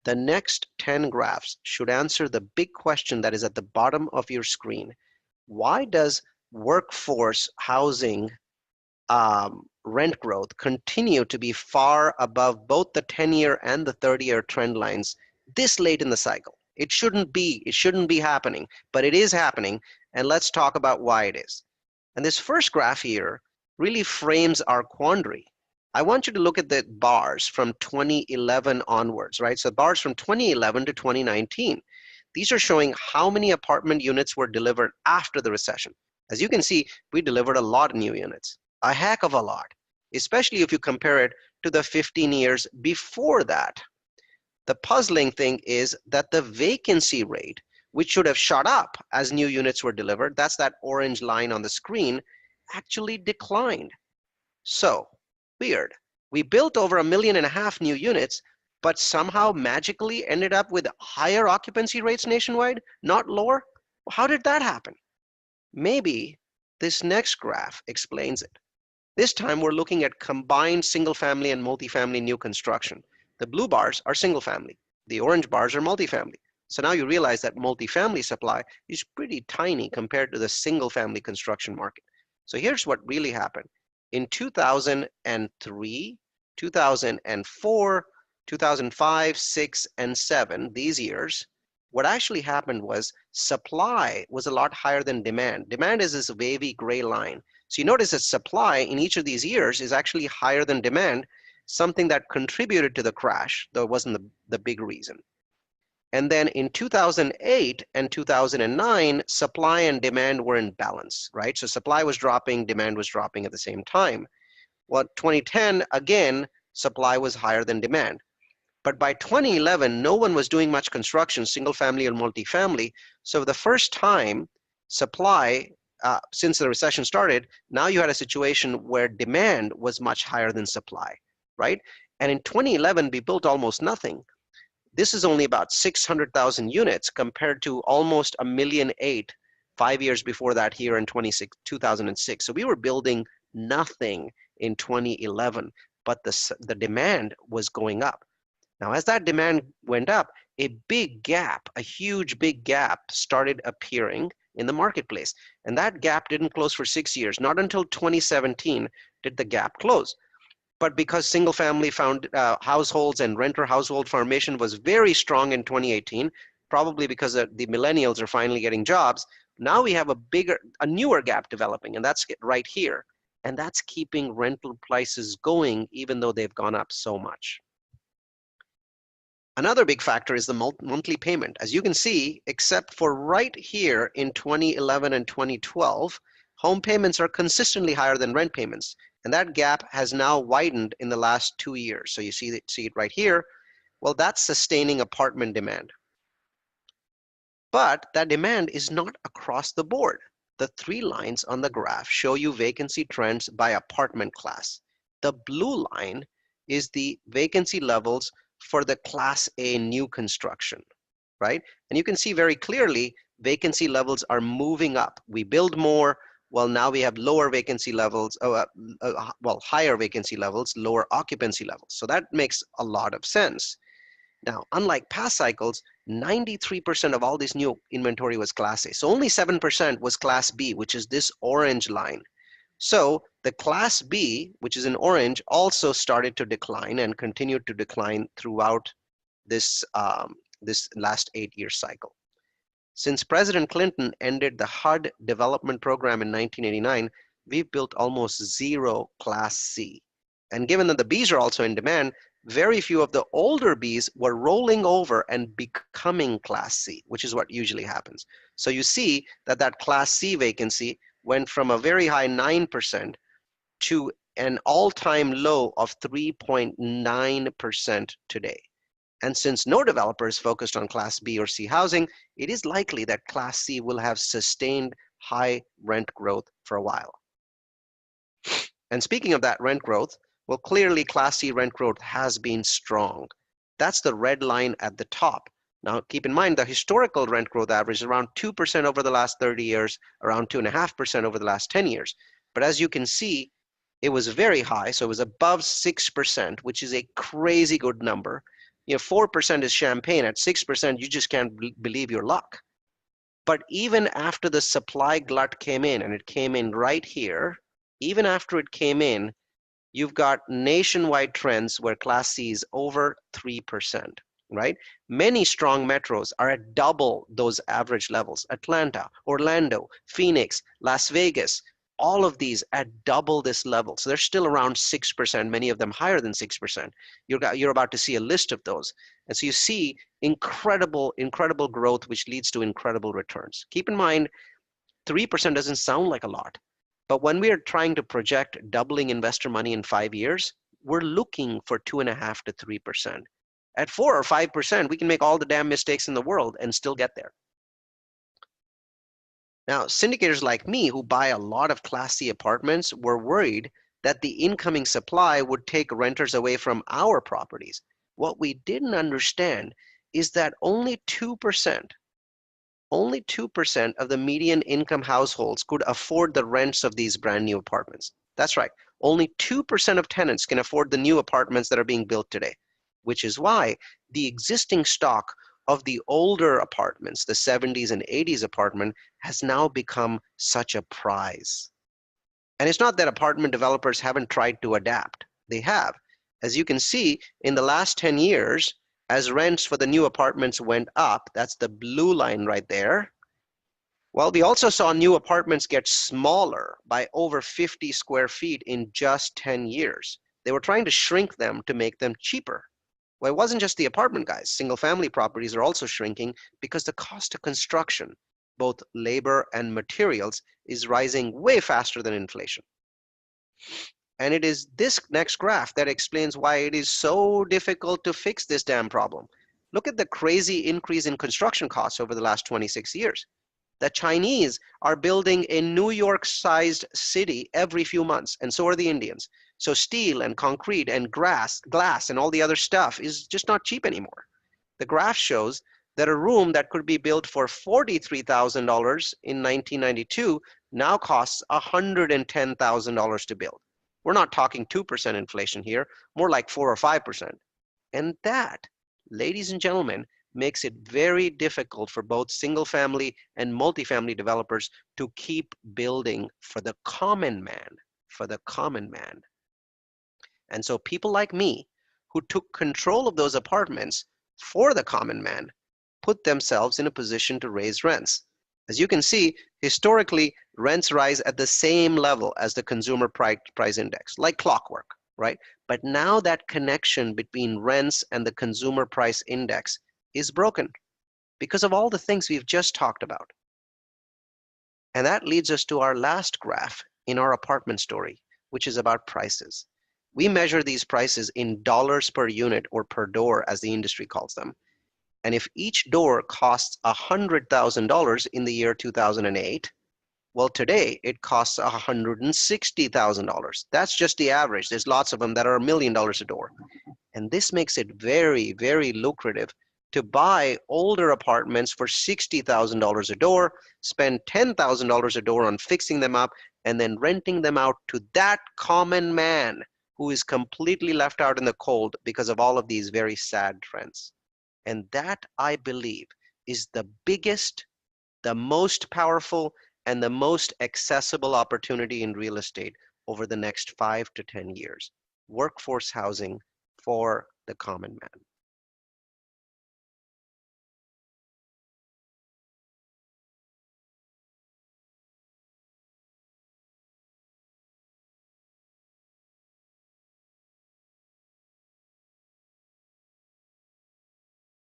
The next 10 graphs should answer the big question that is at the bottom of your screen. Why does workforce housing rent growth continue to be far above both the 10-year and the 30-year trend lines this late in the cycle? It shouldn't be happening, but it is happening, and let's talk about why it is. And this first graph here really frames our quandary. I want you to look at the bars from 2011 onwards, right? So bars from 2011 to 2019. These are showing how many apartment units were delivered after the recession. As you can see, we delivered a lot of new units, a heck of a lot, especially if you compare it to the 15 years before that. The puzzling thing is that the vacancy rate, which should have shot up as new units were delivered, that's that orange line on the screen, actually declined. So, weird. We built over 1.5 million new units, but somehow magically ended up with higher occupancy rates nationwide, not lower? How did that happen? Maybe this next graph explains it. This time we're looking at combined single-family and multifamily new construction. The blue bars are single-family. The orange bars are multifamily. So now you realize that multifamily supply is pretty tiny compared to the single-family construction market. So here's what really happened. In 2003, 2004, 2005, 6, and 7, these years, what actually happened was supply was a lot higher than demand. Demand is this wavy gray line. So you notice that supply in each of these years is actually higher than demand, something that contributed to the crash, though it wasn't the big reason. And then in 2008 and 2009, supply and demand were in balance, right? So supply was dropping, demand was dropping at the same time. Well, 2010, again, supply was higher than demand. But by 2011, no one was doing much construction, single family or multifamily. So the first time supply, since the recession started, now you had a situation where demand was much higher than supply, right? And in 2011, we built almost nothing. This is only about 600,000 units compared to almost 1.8 million 5 years before that here in 2006. So we were building nothing in 2011, but the demand was going up. Now, as that demand went up, a big gap, a huge big gap started appearing in the marketplace. And that gap didn't close for 6 years. Not until 2017 did the gap close. But because single family households and renter household formation was very strong in 2018, probably because the millennials are finally getting jobs, now we have a newer gap developing, and that's right here. And that's keeping rental prices going even though they've gone up so much. Another big factor is the monthly payment. As you can see, except for right here in 2011 and 2012, home payments are consistently higher than rent payments. And that gap has now widened in the last 2 years. So you see it right here. Well, that's sustaining apartment demand. But that demand is not across the board. The 3 lines on the graph show you vacancy trends by apartment class. The blue line is the vacancy levels for the Class A new construction, right? And you can see very clearly vacancy levels are moving up. We build more. Well, now we have lower vacancy levels, higher vacancy levels, lower occupancy levels. So that makes a lot of sense. Now, unlike past cycles, 93% of all this new inventory was Class A. So only 7% was Class B, which is this orange line. So the Class B, which is in orange, also started to decline and continued to decline throughout this, this last 8-year cycle. Since President Clinton ended the HUD development program in 1989, we've built almost 0 Class C. And given that the Bs are also in demand, very few of the older Bs were rolling over and becoming Class C, which is what usually happens. So you see that that Class C vacancy went from a very high 9% to an all-time low of 3.9% today. And since no developer is focused on Class B or C housing, it is likely that Class C will have sustained high rent growth for a while. And speaking of that rent growth, well, clearly Class C rent growth has been strong. That's the red line at the top. Now, keep in mind the historical rent growth average is around 2% over the last 30 years, around 2.5% over the last 10 years. But as you can see, it was very high, so it was above 6%, which is a crazy good number. 4% is champagne. At 6%, you just can't believe your luck. But even after the supply glut came in, and it came in right here, even after it came in, you've got nationwide trends where Class C is over 3%, right? Many strong metros are at double those average levels. Atlanta, Orlando, Phoenix, Las Vegas, all of these at double this level. So they're still around 6%, many of them higher than 6%. You're about to see a list of those. And so you see incredible, incredible growth, which leads to incredible returns. Keep in mind, 3% doesn't sound like a lot. But when we are trying to project doubling investor money in 5 years, we're looking for 2.5 to 3%. At 4 or 5%, we can make all the damn mistakes in the world and still get there. Now, syndicators like me who buy a lot of Class C apartments were worried that the incoming supply would take renters away from our properties. What we didn't understand is that only 2% of the median income households could afford the rents of these brand new apartments. That's right. Only 2% of tenants can afford the new apartments that are being built today, which is why the existing stock of the older apartments, the 70s and 80s apartment, has now become such a prize. And it's not that apartment developers haven't tried to adapt. They have. As you can see, in the last 10 years, as rents for the new apartments went up, that's the blue line right there. Well, we also saw new apartments get smaller by over 50 square feet in just 10 years. They were trying to shrink them to make them cheaper. Well, it wasn't just the apartment guys. Single family properties are also shrinking because the cost of construction, both labor and materials, is rising way faster than inflation. And it is this next graph that explains why it is so difficult to fix this damn problem. Look at the crazy increase in construction costs over the last 26 years. The Chinese are building a New York-sized city every few months, and so are the Indians. So steel and concrete and glass and all the other stuff is just not cheap anymore. The graph shows that a room that could be built for $43,000 in 1992 now costs $110,000 to build. We're not talking 2% inflation here, more like 4 or 5%. And that, ladies and gentlemen, makes it very difficult for both single family and multifamily developers to keep building for the common man, And so people like me who took control of those apartments for the common man put themselves in a position to raise rents. As you can see, historically, rents rise at the same level as the consumer price index, like clockwork, right? But now that connection between rents and the consumer price index is broken because of all the things we've just talked about. And that leads us to our last graph in our apartment story, which is about prices. We measure these prices in dollars per unit or per door, as the industry calls them. And if each door costs $100,000 in the year 2008, well, today it costs $160,000. That's just the average. There's lots of them that are $1 million a door. And this makes it very, very lucrative to buy older apartments for $60,000 a door, spend $10,000 a door on fixing them up, and then renting them out to that common man who is completely left out in the cold because of all of these very sad trends. And that, I believe, is the biggest, the most powerful, and the most accessible opportunity in real estate over the next 5 to 10 years. Workforce housing for the common man.